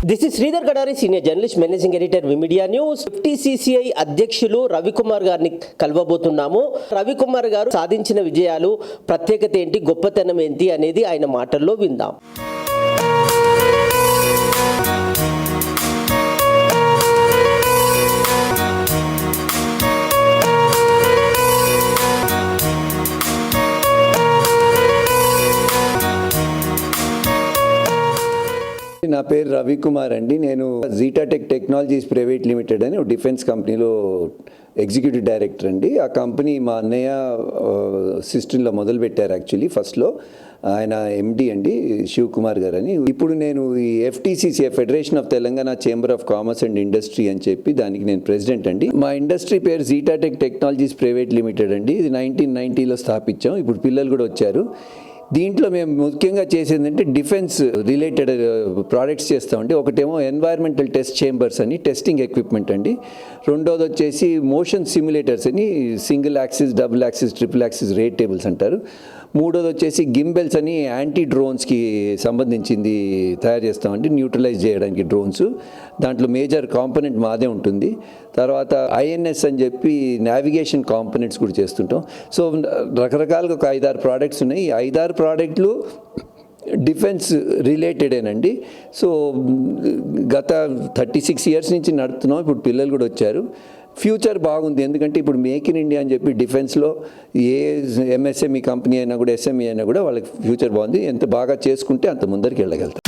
This is Sridhar Gadari, senior journalist, managing editor, media news. FTCCI అధ్యక్షులు రవికుమార్ గారిని కలవబోతున్నాము. రవికుమార్ గారు సాధించిన విజయాలు, ప్రత్యేకత ఏంటి, గొప్పతనం ఏంటి అనేది ఆయన మాటల్లో విందాం. నా పేరు రవికుమార్ అండి. నేను జీటాటెక్ టెక్నాలజీస్ ప్రైవేట్ లిమిటెడ్ అని డిఫెన్స్ కంపెనీలో ఎగ్జిక్యూటివ్ డైరెక్టర్ అండి. ఆ కంపెనీ మా అన్నయ్య సిస్టంలో మొదలుపెట్టారు. యాక్చువల్లీ ఫస్ట్లో ఆయన ఎండి అండి, శివ్ కుమార్ గారు అని. ఇప్పుడు నేను ఈ FTCCI federation of Telangana chamber of commerce and industry అని చెప్పి దానికి నేను ప్రెసిడెంట్ అండి. మా ఇండస్ట్రీ పేరు జీటాటెక్ టెక్నాలజీస్ ప్రైవేట్ లిమిటెడ్ అండి. ఇది 1990లో స్థాపించాం. ఇప్పుడు పిల్లలు కూడా వచ్చారు. దీంట్లో మేము ముఖ్యంగా చేసేది అంటే డిఫెన్స్ రిలేటెడ్ ప్రోడక్ట్స్ చేస్తామండి. ఒకటేమో ఎన్వైర్మెంటల్ టెస్ట్ చేంబర్స్ అని టెస్టింగ్ ఎక్విప్మెంట్ అండి. రెండోది వచ్చేసి మోషన్ సిమ్యులేటర్స్ అని single axis, double axis, triple axis rate tables అంటారు. మూడోది వచ్చేసి గింబెల్స్ అని యాంటీ డ్రోన్స్కి సంబంధించింది తయారు చేస్తామండి, న్యూట్రలైజ్ చేయడానికి డ్రోన్స్. దాంట్లో మేజర్ కాంపోనెంట్ మాదే ఉంటుంది. తర్వాత INS అని చెప్పి నావిగేషన్ కాంపోనెంట్స్ కూడా చేస్తుంటాం. సో రకరకాలుగా ఒక 5-6 ప్రోడక్ట్స్ ఉన్నాయి. ఈ 5-6 ప్రోడక్ట్లు డిఫెన్స్ రిలేటెడేనండి. సో గత 36 ఇయర్స్ నుంచి నడుపుతున్నాం. ఇప్పుడు పిల్లలు కూడా వచ్చారు. ఫ్యూచర్ బాగుంది, ఎందుకంటే ఇప్పుడు మేక్ ఇన్ ఇండియా అని చెప్పి డిఫెన్స్లో ఏ MSME కంపెనీ అయినా కూడా, SME అయినా కూడా వాళ్ళకి ఫ్యూచర్ బాగుంది. ఎంత బాగా చేసుకుంటే అంత ముందరికి వెళ్ళగలుగుతాం.